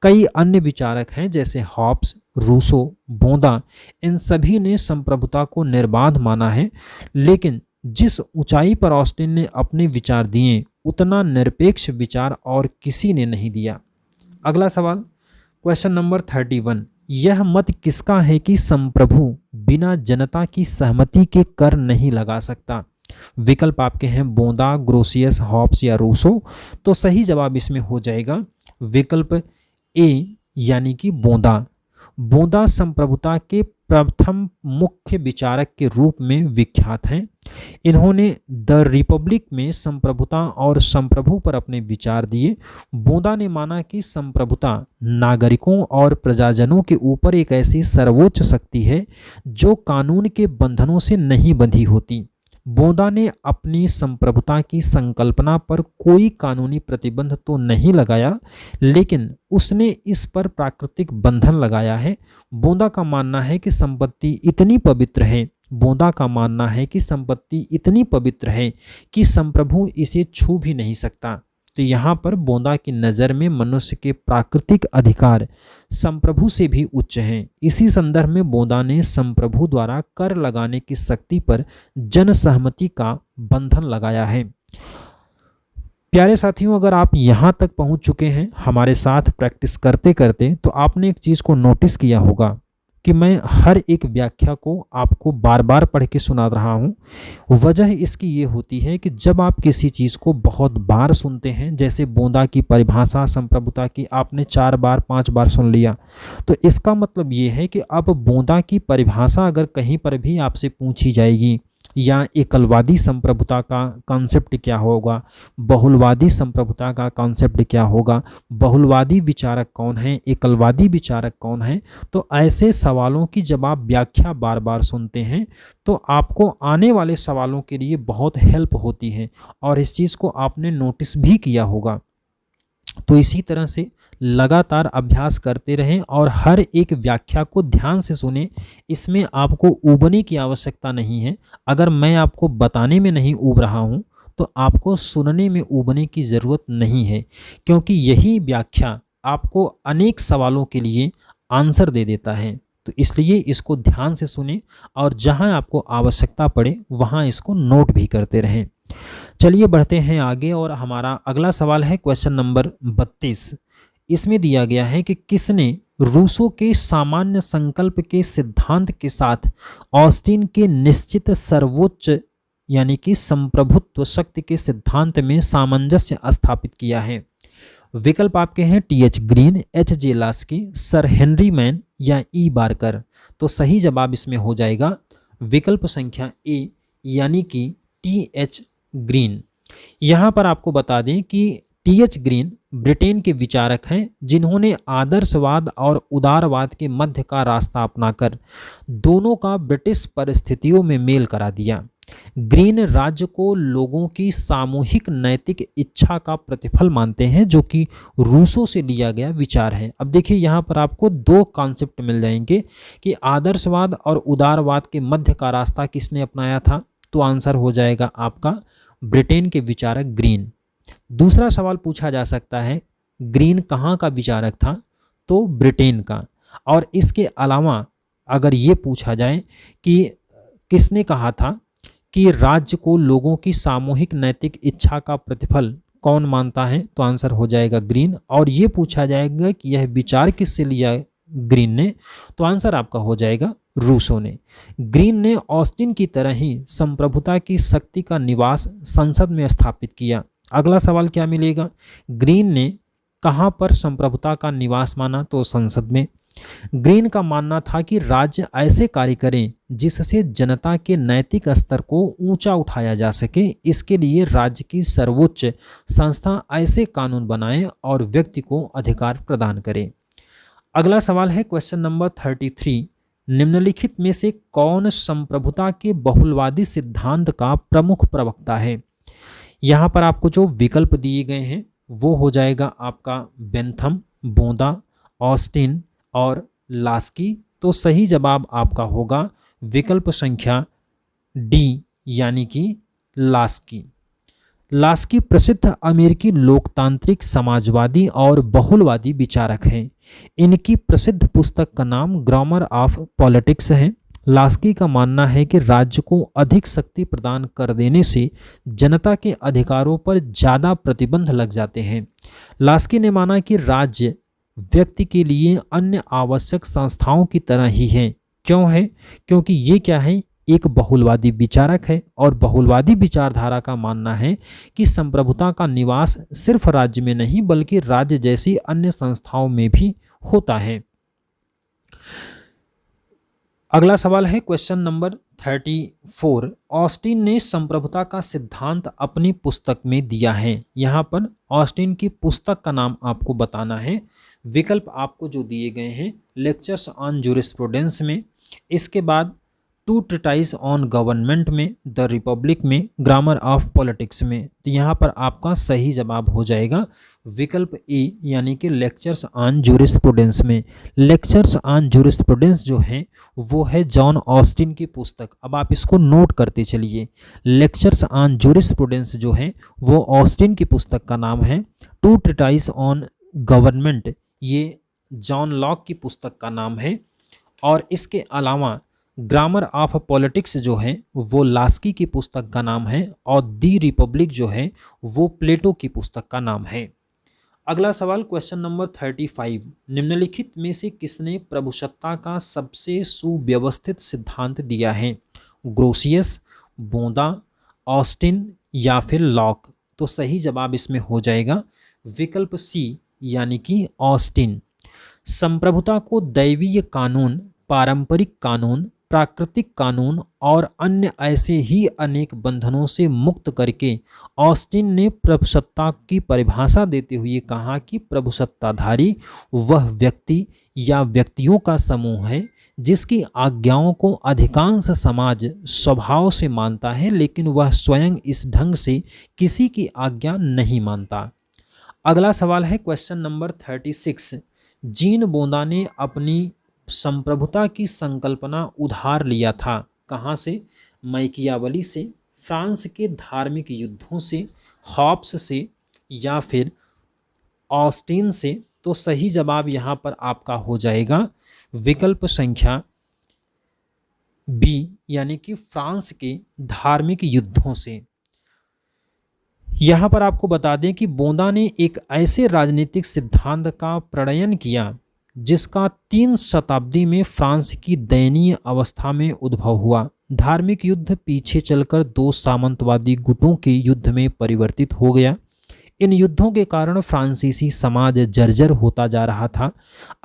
कई अन्य विचारक हैं जैसे हॉब्स, रूसो, बोंदा, इन सभी ने संप्रभुता को निर्बाध माना है, लेकिन जिस ऊंचाई पर ऑस्टिन ने अपने विचार दिए उतना निरपेक्ष विचार और किसी ने नहीं दिया। अगला सवाल क्वेश्चन नंबर 31। यह मत किसका है कि संप्रभु बिना जनता की सहमति के कर नहीं लगा सकता? विकल्प आपके हैं बोंदा, ग्रोसियस, हॉब्स या रूसो। तो सही जवाब इसमें हो जाएगा विकल्प ए यानी कि बोंदा। बोंदा संप्रभुता के प्रथम मुख्य विचारक के रूप में विख्यात हैं। इन्होंने द रिपब्लिक में संप्रभुता और संप्रभु पर अपने विचार दिए। बोंदा ने माना कि संप्रभुता नागरिकों और प्रजाजनों के ऊपर एक ऐसी सर्वोच्च शक्ति है जो कानून के बंधनों से नहीं बंधी होती। बोंदा ने अपनी संप्रभुता की संकल्पना पर कोई कानूनी प्रतिबंध तो नहीं लगाया, लेकिन उसने इस पर प्राकृतिक बंधन लगाया है। बोंदा का मानना है कि संपत्ति इतनी पवित्र है कि संप्रभु इसे छू भी नहीं सकता। तो यहाँ पर बोंदा की नज़र में मनुष्य के प्राकृतिक अधिकार संप्रभु से भी उच्च हैं। इसी संदर्भ में बोंदा ने संप्रभु द्वारा कर लगाने की शक्ति पर जन सहमति का बंधन लगाया है। प्यारे साथियों, अगर आप यहाँ तक पहुँच चुके हैं हमारे साथ प्रैक्टिस करते करते, तो आपने एक चीज़ को नोटिस किया होगा कि मैं हर एक व्याख्या को आपको बार बार पढ़ के सुना रहा हूँ। वजह इसकी ये होती है कि जब आप किसी चीज़ को बहुत बार सुनते हैं, जैसे बोंदा की परिभाषा संप्रभुता की आपने 4 बार 5 बार सुन लिया, तो इसका मतलब ये है कि अब बोंदा की परिभाषा अगर कहीं पर भी आपसे पूछी जाएगी, या एकलवादी संप्रभुता का कॉन्सेप्ट क्या होगा, बहुलवादी संप्रभुता का कॉन्सेप्ट क्या होगा, बहुलवादी विचारक कौन है, एकलवादी विचारक कौन है, तो ऐसे सवालों की जब आप व्याख्या बार बार सुनते हैं तो आपको आने वाले सवालों के लिए बहुत हेल्प होती है, और इस चीज़ को आपने नोटिस भी किया होगा। तो इसी तरह से लगातार अभ्यास करते रहें और हर एक व्याख्या को ध्यान से सुने। इसमें आपको ऊबने की आवश्यकता नहीं है। अगर मैं आपको बताने में नहीं ऊब रहा हूँ तो आपको सुनने में ऊबने की ज़रूरत नहीं है, क्योंकि यही व्याख्या आपको अनेक सवालों के लिए आंसर दे देता है। तो इसलिए इसको ध्यान से सुने और जहाँ आपको आवश्यकता पड़े वहाँ इसको नोट भी करते रहें। चलिए बढ़ते हैं आगे, और हमारा अगला सवाल है क्वेश्चन नंबर 32। इसमें दिया गया है कि किसने रूसो के सामान्य संकल्प के सिद्धांत के साथ ऑस्टिन के निश्चित सर्वोच्च यानी कि संप्रभुत्व शक्ति के सिद्धांत में सामंजस्य स्थापित किया है? विकल्प आपके हैं T H. Green, H J. Laski, sir Henry Maine या ई. बार्कर। तो सही जवाब इसमें हो जाएगा विकल्प संख्या ए यानी कि टी.एच. ग्रीन। यहाँ पर आपको बता दें कि टी.एच. ग्रीन ब्रिटेन के विचारक हैं जिन्होंने आदर्शवाद और उदारवाद के मध्य का रास्ता अपनाकर दोनों का ब्रिटिश परिस्थितियों में मेल करा दिया। ग्रीन राज्य को लोगों की सामूहिक नैतिक इच्छा का प्रतिफल मानते हैं, जो कि रूसो से लिया गया विचार है। अब देखिए यहाँ पर आपको 2 कॉन्सेप्ट मिल जाएंगे कि आदर्शवाद और उदारवाद के मध्य का रास्ता किसने अपनाया था। तो आंसर हो जाएगा आपका ब्रिटेन के विचारक ग्रीन। दूसरा सवाल पूछा जा सकता है ग्रीन कहाँ का विचारक था, तो ब्रिटेन का। और इसके अलावा अगर ये पूछा जाए कि किसने कहा था कि राज्य को लोगों की सामूहिक नैतिक इच्छा का प्रतिफल कौन मानता है, तो आंसर हो जाएगा ग्रीन। और ये पूछा जाएगा कि यह विचार किससे लिया ग्रीन ने, तो आंसर आपका हो जाएगा रूसो ने। ग्रीन ने ऑस्टिन की तरह ही संप्रभुता की शक्ति का निवास संसद में स्थापित किया। अगला सवाल क्या मिलेगा, ग्रीन ने कहां पर संप्रभुता का निवास माना, तो संसद में। ग्रीन का मानना था कि राज्य ऐसे कार्य करें जिससे जनता के नैतिक स्तर को ऊंचा उठाया जा सके। इसके लिए राज्य की सर्वोच्च संस्था ऐसे कानून बनाए और व्यक्ति को अधिकार प्रदान करे। अगला सवाल है क्वेश्चन नंबर 33, निम्नलिखित में से कौन संप्रभुता के बहुलवादी सिद्धांत का प्रमुख प्रवक्ता है। यहाँ पर आपको जो विकल्प दिए गए हैं वो हो जाएगा आपका बेंथम, बोंदा, ऑस्टिन और लास्की। तो सही जवाब आपका होगा विकल्प संख्या डी यानी कि लास्की। लास्की प्रसिद्ध अमेरिकी लोकतांत्रिक, समाजवादी और बहुलवादी विचारक हैं। इनकी प्रसिद्ध पुस्तक का नाम ग्रामर ऑफ पॉलिटिक्स है। लास्की का मानना है कि राज्य को अधिक शक्ति प्रदान कर देने से जनता के अधिकारों पर ज़्यादा प्रतिबंध लग जाते हैं। लास्की ने माना कि राज्य व्यक्ति के लिए अन्य आवश्यक संस्थाओं की तरह ही है। क्यों है? क्योंकि ये क्या है, एक बहुलवादी विचारक है और बहुलवादी विचारधारा का मानना है कि संप्रभुता का निवास सिर्फ राज्य में नहीं बल्कि राज्य जैसी अन्य संस्थाओं में भी होता है। अगला सवाल है क्वेश्चन नंबर 34, ऑस्टिन ने संप्रभुता का सिद्धांत अपनी पुस्तक में दिया है। यहाँ पर ऑस्टिन की पुस्तक का नाम आपको बताना है। विकल्प आपको जो दिए गए हैं लेक्चर्स ऑन जूरिस्प्रूडेंस में, इसके बाद टू ट्रीटाइज ऑन गवर्नमेंट में, द रिपब्लिक में, ग्रामर ऑफ पॉलिटिक्स में। तो यहाँ पर आपका सही जवाब हो जाएगा विकल्प ए यानी कि लेक्चर्स ऑन जूरिस्प्रूडेंस में। लेक्चर्स ऑन जूरिस्प्रूडेंस जो है वो है जॉन ऑस्टिन की पुस्तक। अब आप इसको नोट करते चलिए, लेक्चर्स ऑन जूरिस्प्रूडेंस जो है वो ऑस्टिन की पुस्तक का नाम है। टू ट्रीटाइज ऑन गवर्नमेंट ये जॉन लॉक की पुस्तक का नाम है। और इसके अलावा ग्रामर ऑफ पॉलिटिक्स जो है वो लास्की की पुस्तक का नाम है और दी रिपब्लिक जो है वो प्लेटो की पुस्तक का नाम है। अगला सवाल क्वेश्चन नंबर 35, निम्नलिखित में से किसने प्रभुसत्ता का सबसे सुव्यवस्थित सिद्धांत दिया है। ग्रोसियस, बोंदा, ऑस्टिन या फिर लॉक। तो सही जवाब इसमें हो जाएगा विकल्प सी यानी कि ऑस्टिन। संप्रभुता को दैवीय कानून, पारंपरिक कानून, प्राकृतिक कानून और अन्य ऐसे ही अनेक बंधनों से मुक्त करके ऑस्टिन ने प्रभुसत्ता की परिभाषा देते हुए कहा कि प्रभुसत्ताधारी वह व्यक्ति या व्यक्तियों का समूह है जिसकी आज्ञाओं को अधिकांश समाज स्वभाव से मानता है, लेकिन वह स्वयं इस ढंग से किसी की आज्ञा नहीं मानता। अगला सवाल है क्वेश्चन नंबर 36, जीन बोंदा ने अपनी संप्रभुता की संकल्पना उधार लिया था। कहाँ से? मैकियावली से, फ्रांस के धार्मिक युद्धों से, हॉब्स से या फिर ऑस्टिन से। तो सही जवाब यहाँ पर आपका हो जाएगा विकल्प संख्या बी यानी कि फ्रांस के धार्मिक युद्धों से। यहाँ पर आपको बता दें कि बोंदा ने एक ऐसे राजनीतिक सिद्धांत का प्रणयन किया जिसका 3 शताब्दी में फ्रांस की दयनीय अवस्था में उद्भव हुआ। धार्मिक युद्ध पीछे चलकर 2 सामंतवादी गुटों के युद्ध में परिवर्तित हो गया। इन युद्धों के कारण फ्रांसीसी समाज जर्जर होता जा रहा था।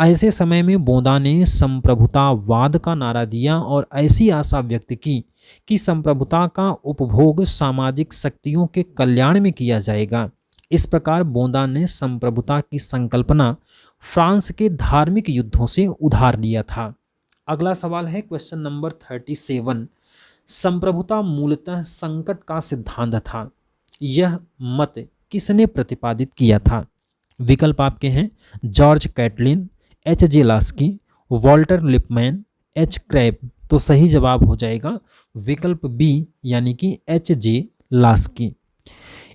ऐसे समय में बोंदा ने संप्रभुतावाद का नारा दिया और ऐसी आशा व्यक्त की कि संप्रभुता का उपभोग सामाजिक शक्तियों के कल्याण में किया जाएगा। इस प्रकार बोंदा ने संप्रभुता की संकल्पना फ्रांस के धार्मिक युद्धों से उधार लिया था। अगला सवाल है क्वेश्चन नंबर 37, संप्रभुता मूलतः संकट का सिद्धांत था। यह मत किसने प्रतिपादित किया था? विकल्प आपके हैं George Catlin, H.J. Laski, Walter Lippmann, H. Krabbe. तो सही जवाब हो जाएगा विकल्प बी यानी कि H.J. लास्की।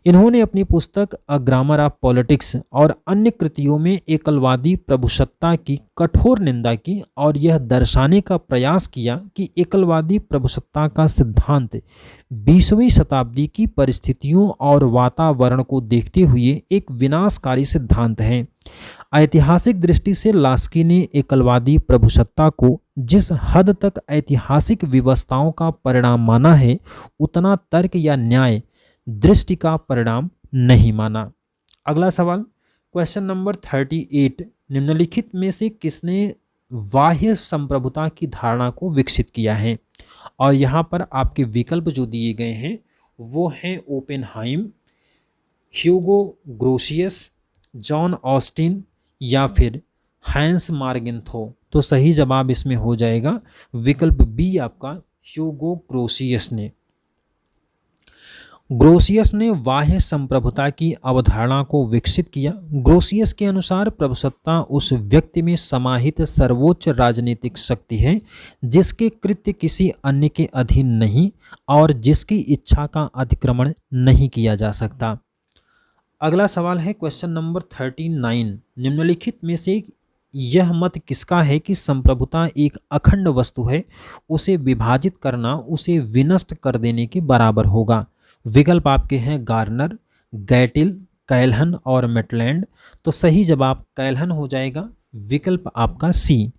इन्होंने अपनी पुस्तक अ ग्रामर ऑफ पॉलिटिक्स और अन्य कृतियों में एकलवादी प्रभुसत्ता की कठोर निंदा की और यह दर्शाने का प्रयास किया कि एकलवादी प्रभुसत्ता का सिद्धांत 20वीं शताब्दी की परिस्थितियों और वातावरण को देखते हुए एक विनाशकारी सिद्धांत है। ऐतिहासिक दृष्टि से लास्की ने एकलवादी प्रभुसत्ता को जिस हद तक ऐतिहासिक व्यवस्थाओं का परिणाम माना है, उतना तर्क या न्याय दृष्टि का परिणाम नहीं माना। अगला सवाल, क्वेश्चन नंबर 38, निम्नलिखित में से किसने बाह्य संप्रभुता की धारणा को विकसित किया है? और यहाँ पर आपके विकल्प जो दिए गए हैं वो हैं ओपेनहाइम, ह्यूगो ग्रोसियस, जॉन ऑस्टिन या फिर हैंस मार्गेंथो। तो सही जवाब इसमें हो जाएगा विकल्प बी आपका, ह्यूगो ग्रोसियस ने। ग्रोसियस ने बाह्य संप्रभुता की अवधारणा को विकसित किया। ग्रोसियस के अनुसार प्रभुसत्ता उस व्यक्ति में समाहित सर्वोच्च राजनीतिक शक्ति है जिसके कृत्य किसी अन्य के अधीन नहीं और जिसकी इच्छा का अतिक्रमण नहीं किया जा सकता। अगला सवाल है क्वेश्चन नंबर 39, निम्नलिखित में से यह मत किसका है कि संप्रभुता एक अखंड वस्तु है, उसे विभाजित करना उसे विनष्ट कर देने के बराबर होगा? विकल्प आपके हैं गार्नर, गैटिल, कैल्हन और मेटलैंड। तो सही जवाब कैल्हन हो जाएगा, विकल्प आपका सी।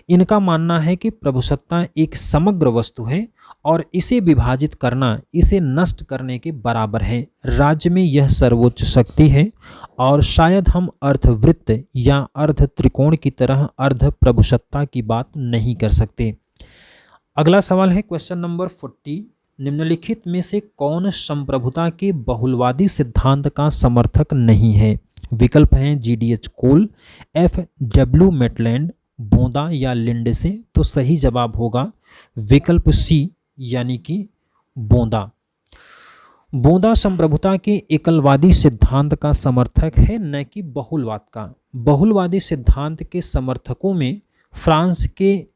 इनका मानना है कि प्रभुसत्ता एक समग्र वस्तु है और इसे विभाजित करना इसे नष्ट करने के बराबर है। राज्य में यह सर्वोच्च शक्ति है और शायद हम अर्धवृत्त या अर्ध त्रिकोण की तरह अर्ध प्रभुसत्ता की बात नहीं कर सकते। अगला सवाल है क्वेश्चन नंबर 40, निम्नलिखित में से कौन संप्रभुता के बहुलवादी सिद्धांत का समर्थक नहीं है? विकल्प हैं GDH कोल, FW मेटलैंड, बोंदा या लिंडसे। तो सही जवाब होगा विकल्प सी यानी कि बोंदा। बोंदा संप्रभुता के एकलवादी सिद्धांत का समर्थक है, न कि बहुलवाद का। बहुलवादी सिद्धांत के समर्थकों में फ्रांस के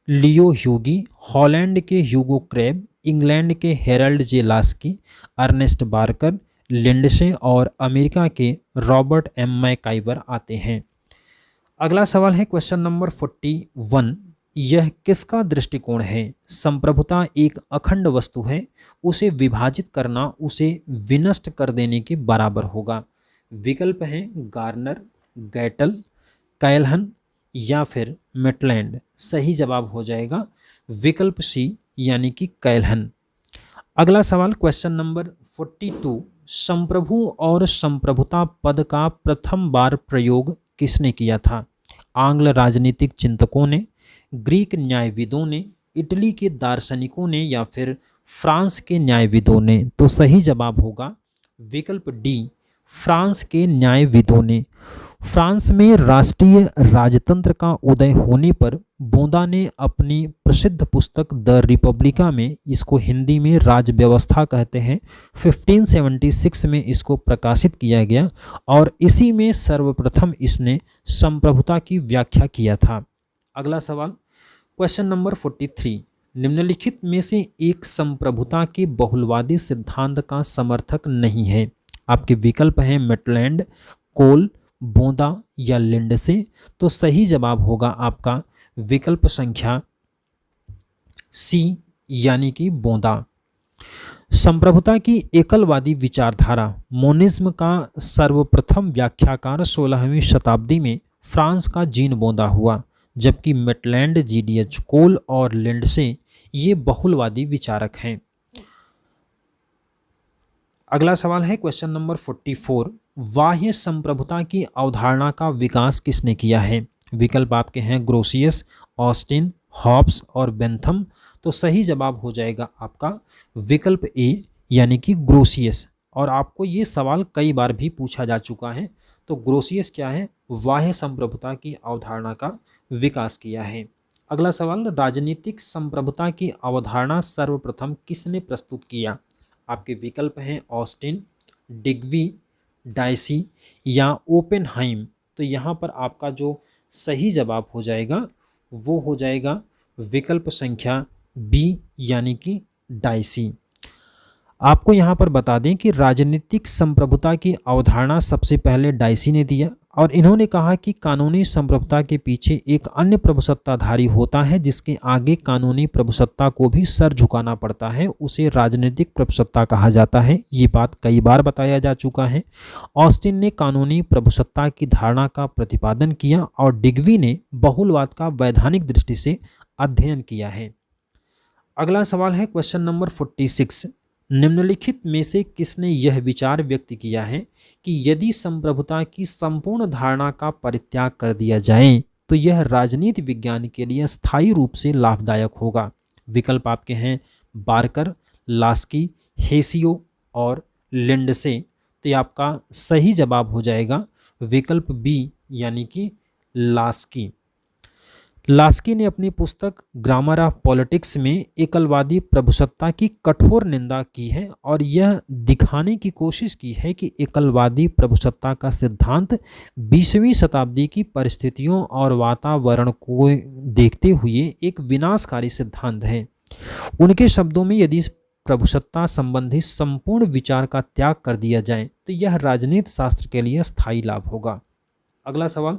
लियो ह्यूगी, हॉलैंड के ह्यूगो क्रेब, इंग्लैंड के हेरल्ड जे लास्की, अर्नेस्ट बार्कर, लिंडसे और अमेरिका के रॉबर्ट एम मैकाइवर आते हैं। अगला सवाल है क्वेश्चन नंबर 41, यह किसका दृष्टिकोण है? संप्रभुता एक अखंड वस्तु है, उसे विभाजित करना उसे विनष्ट कर देने के बराबर होगा। विकल्प हैं गार्नर, गैटल, कैल्हन या फिर मेटलैंड। सही जवाब हो जाएगा विकल्प सी यानी कि कैल्हन। अगला सवाल क्वेश्चन नंबर 42, संप्रभु और संप्रभुता पद का प्रथम बार प्रयोग किसने किया था? आंग्ल राजनीतिक चिंतकों ने, ग्रीक न्यायविदों ने, इटली के दार्शनिकों ने या फिर फ्रांस के न्यायविदों ने? तो सही जवाब होगा विकल्प डी, फ्रांस के न्यायविदों ने। फ्रांस में राष्ट्रीय राजतंत्र का उदय होने पर बोंदा ने अपनी प्रसिद्ध पुस्तक द रिपब्लिका में, इसको हिंदी में राज व्यवस्था कहते हैं, 1576 में इसको प्रकाशित किया गया और इसी में सर्वप्रथम इसने संप्रभुता की व्याख्या किया था। अगला सवाल क्वेश्चन नंबर 43, निम्नलिखित में से एक संप्रभुता के बहुलवादी सिद्धांत का समर्थक नहीं है? आपके विकल्प हैं मेटलैंड, कोल, बोंदा या लिंडसे। तो सही जवाब होगा आपका विकल्प संख्या सी यानी कि बोंदा। संप्रभुता की एकलवादी विचारधारा मोनिज्म का सर्वप्रथम व्याख्याकार 16वीं शताब्दी में फ्रांस का जीन बोंदा हुआ, जबकि मेटलैंड, GDH कोल और लिंडसे ये बहुलवादी विचारक हैं। अगला सवाल है क्वेश्चन नंबर 44, बाह्य संप्रभुता की अवधारणा का विकास किसने किया है? विकल्प आपके हैं ग्रोसियस, ऑस्टिन, हॉब्स और बेंथम। तो सही जवाब हो जाएगा आपका विकल्प ए यानी कि ग्रोसियस। और आपको ये सवाल कई बार भी पूछा जा चुका है। तो ग्रोसियस क्या है? बाह्य संप्रभुता की अवधारणा का विकास किया है। अगला सवाल, राजनीतिक संप्रभुता की अवधारणा सर्वप्रथम किसने प्रस्तुत किया? आपके विकल्प हैं ऑस्टिन, डिग्वी, डायसी या ओपेनहाइम। तो यहाँ पर आपका जो सही जवाब हो जाएगा वो हो जाएगा विकल्प संख्या बी यानी कि डायसी। आपको यहाँ पर बता दें कि राजनीतिक संप्रभुता की अवधारणा सबसे पहले डाइसी ने दिया और इन्होंने कहा कि कानूनी संप्रभुता के पीछे एक अन्य प्रभुसत्ताधारी होता है जिसके आगे कानूनी प्रभुसत्ता को भी सर झुकाना पड़ता है, उसे राजनीतिक प्रभुसत्ता कहा जाता है। ये बात कई बार बताया जा चुका है। ऑस्टिन ने कानूनी प्रभुसत्ता की धारणा का प्रतिपादन किया और डिग्वी ने बहुलवाद का वैधानिक दृष्टि से अध्ययन किया है। अगला सवाल है क्वेश्चन नंबर 46। निम्नलिखित में से किसने यह विचार व्यक्त किया है कि यदि संप्रभुता की संपूर्ण धारणा का परित्याग कर दिया जाए तो यह राजनीति विज्ञान के लिए स्थायी रूप से लाभदायक होगा? विकल्प आपके हैं बार्कर, लास्की, हेसियो और लिंडसे। तो ये आपका सही जवाब हो जाएगा विकल्प बी यानी कि लास्की। लास्की ने अपनी पुस्तक ग्रामर ऑफ पॉलिटिक्स में एकलवादी प्रभुसत्ता की कठोर निंदा की है और यह दिखाने की कोशिश की है कि एकलवादी प्रभुसत्ता का सिद्धांत 20वीं शताब्दी की परिस्थितियों और वातावरण को देखते हुए एक विनाशकारी सिद्धांत है। उनके शब्दों में यदि प्रभुसत्ता संबंधी संपूर्ण विचार का त्याग कर दिया जाए तो यह राजनीति शास्त्र के लिए स्थायी लाभ होगा। अगला सवाल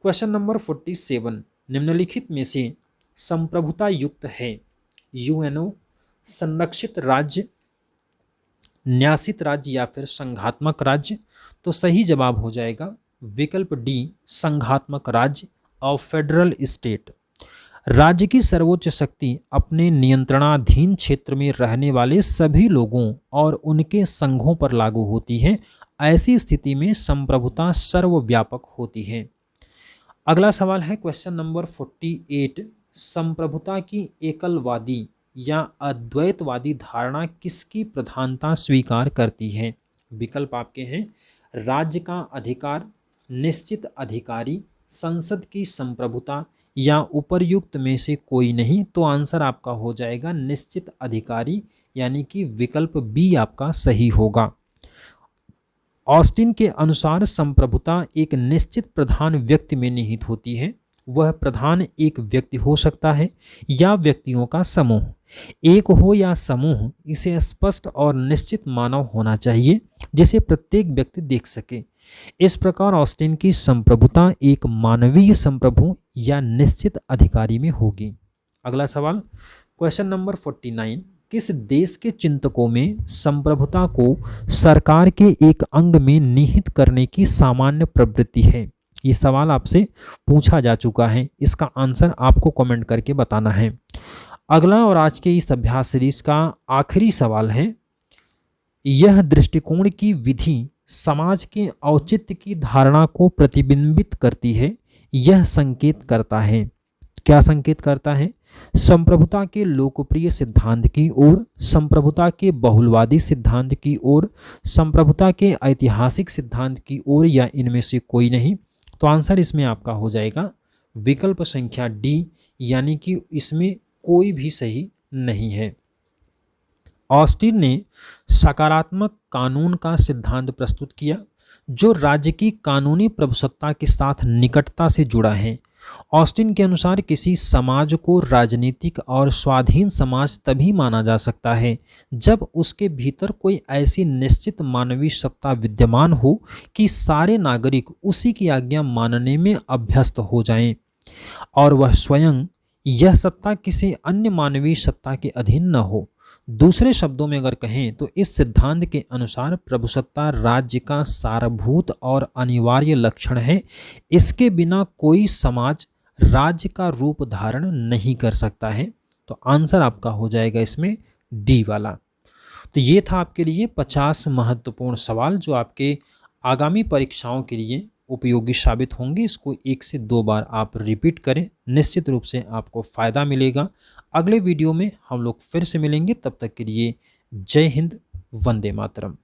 क्वेश्चन नंबर 47। निम्नलिखित में से संप्रभुता युक्त है? यूएनओ, संरक्षित राज्य, न्यासित राज्य या फिर संघात्मक राज्य? तो सही जवाब हो जाएगा विकल्प डी संघात्मक राज्य और फेडरल स्टेट। राज्य की सर्वोच्च शक्ति अपने नियंत्रणाधीन क्षेत्र में रहने वाले सभी लोगों और उनके संघों पर लागू होती है। ऐसी स्थिति में संप्रभुता सर्वव्यापक होती है। अगला सवाल है क्वेश्चन नंबर 48। संप्रभुता की एकलवादी या अद्वैतवादी धारणा किसकी प्रधानता स्वीकार करती है? विकल्प आपके हैं राज्य का अधिकार, निश्चित अधिकारी, संसद की संप्रभुता या उपर्युक्त में से कोई नहीं। तो आंसर आपका हो जाएगा निश्चित अधिकारी यानी कि विकल्प बी आपका सही होगा। ऑस्टिन के अनुसार संप्रभुता एक निश्चित प्रधान व्यक्ति में निहित होती है। वह प्रधान एक व्यक्ति हो सकता है या व्यक्तियों का समूह। एक हो या समूह, इसे स्पष्ट और निश्चित मानव होना चाहिए जिसे प्रत्येक व्यक्ति देख सके। इस प्रकार ऑस्टिन की संप्रभुता एक मानवीय संप्रभु या निश्चित अधिकारी में होगी। अगला सवाल क्वेश्चन नंबर 49। किस देश के चिंतकों में संप्रभुता को सरकार के एक अंग में निहित करने की सामान्य प्रवृत्ति है? ये सवाल आपसे पूछा जा चुका है, इसका आंसर आपको कमेंट करके बताना है। अगला और आज के इस अभ्यास सीरीज का आखिरी सवाल है, यह दृष्टिकोण की विधि समाज के औचित्य की धारणा को प्रतिबिंबित करती है। यह संकेत करता है, क्या संकेत करता है? संप्रभुता के लोकप्रिय सिद्धांत की ओर, संप्रभुता के बहुलवादी सिद्धांत की ओर, संप्रभुता के ऐतिहासिक सिद्धांत की ओर या इनमें से कोई नहीं। तो आंसर इसमें आपका हो जाएगा विकल्प संख्या डी यानी कि इसमें कोई भी सही नहीं है। ऑस्टिन ने सकारात्मक कानून का सिद्धांत प्रस्तुत किया जो राज्य की कानूनी प्रभुसत्ता के साथ निकटता से जुड़ा है। ऑस्टिन के अनुसार किसी समाज को राजनीतिक और स्वाधीन समाज तभी माना जा सकता है जब उसके भीतर कोई ऐसी निश्चित मानवीय सत्ता विद्यमान हो कि सारे नागरिक उसी की आज्ञा मानने में अभ्यस्त हो जाएं और वह स्वयं यह सत्ता किसी अन्य मानवीय सत्ता के अधीन न हो। दूसरे शब्दों में अगर कहें तो इस सिद्धांत के अनुसार प्रभुसत्ता राज्य का सारभूत और अनिवार्य लक्षण है। इसके बिना कोई समाज राज्य का रूप धारण नहीं कर सकता है। तो आंसर आपका हो जाएगा इसमें डी वाला। तो ये था आपके लिए 50 महत्वपूर्ण सवाल जो आपके आगामी परीक्षाओं के लिए उपयोगी साबित होंगे। इसको 1 से 2 बार आप रिपीट करें, निश्चित रूप से आपको फ़ायदा मिलेगा। अगले वीडियो में हम लोग फिर से मिलेंगे, तब तक के लिए जय हिंद, वंदे मातरम।